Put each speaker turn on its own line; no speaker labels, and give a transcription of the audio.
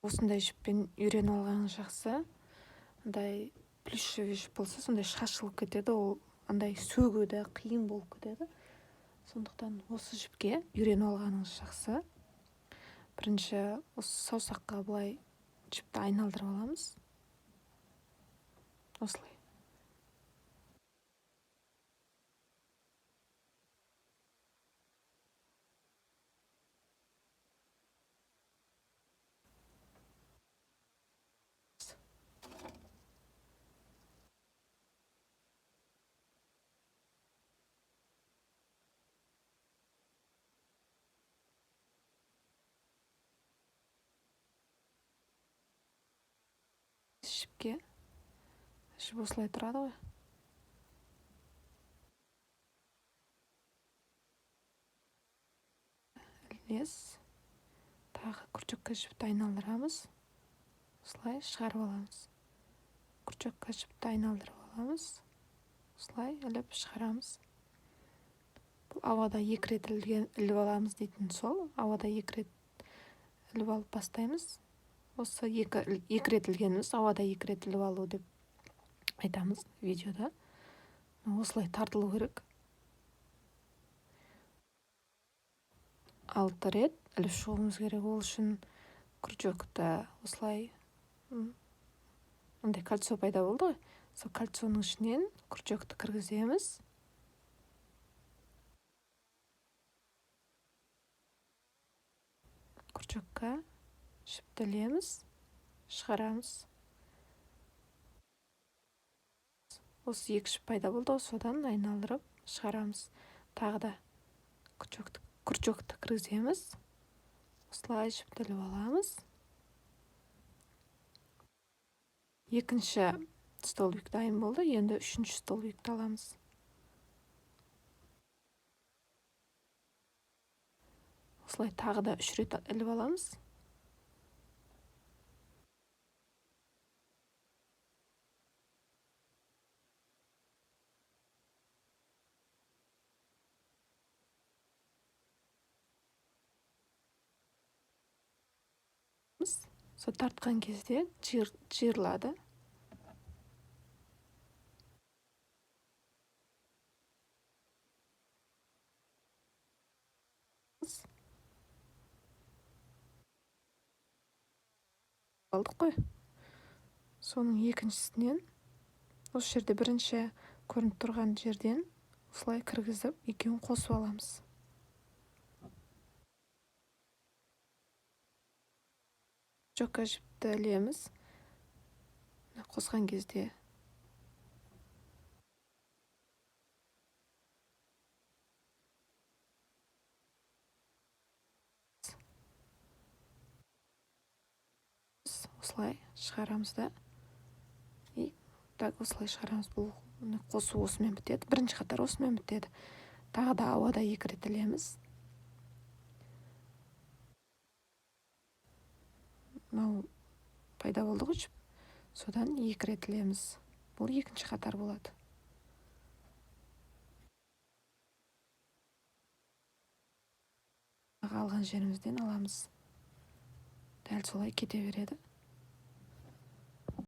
Осындай жіппен үйреніп алғаныңыз жақсы. Андай плюшевый жіп болса, сондай шашылып кетеді, ол андай сөгуді қиын болып кетеді. Сондықтан осы жіпке үйреніп алғаныңыз жақсы. Бірінші осы саусаққа былай жіпті айналдырып аламыз. Осылай. Жіпке жіп осылай тұрады ғой. Ілмес. Тағы күрчекке жіпті айналдырамыз. Осылай шығарып аламыз. Күрчекке жіпті айналдырып аламыз. Осылай іліп шығарамыз. Бұл ауада 2 рет іліп аламыз дейтін сол. Ауада 2 рет іліп алып бастаймыз. Осы 2 рет ілгеніміз ауада 2 рет іліп алу деп айтамыз видеода. Осылай тартылу керек. 6 рет іліп шығуымыз керек. Ол үшін күрчекті осылай андай кольцо пайда болды ғой. Сол кольцоның ішінен күрчекті кіргіземіз. Күрчекке жіпті ілеміз, шығарамыз. Осы 2 жіп пайда болды, содан айналдырып шығарамыз. Тағы да күрчекті кіргіземіз. Осылай жіпті іліп аламыз. Екінші столбик дайын болды, енді 3-ші столбикті аламыз. Осылай тағы да 3 рет іліп аламыз. Сол тартқан кезде жиырылады. Алдық қой. Соның екіншісінен осы жерде бірінші көрініп тұрған жерден осылай кіргізіп, екеуін қосып аламыз. Күрчекке жіпті ілеміз. Қосқан кезде осылай шығарамыз да. Осылай шығарамыз. Бұл қосу осымен бітеді. Бірінші қатар осымен бітеді. Тағы да ауада 2 рет ілеміз. Мынау пайда болды ғой жіп. Содан 2 рет ілеміз. Бұл екінші қатар болады. Алған жерімізден аламыз. Дәл солай кете береді.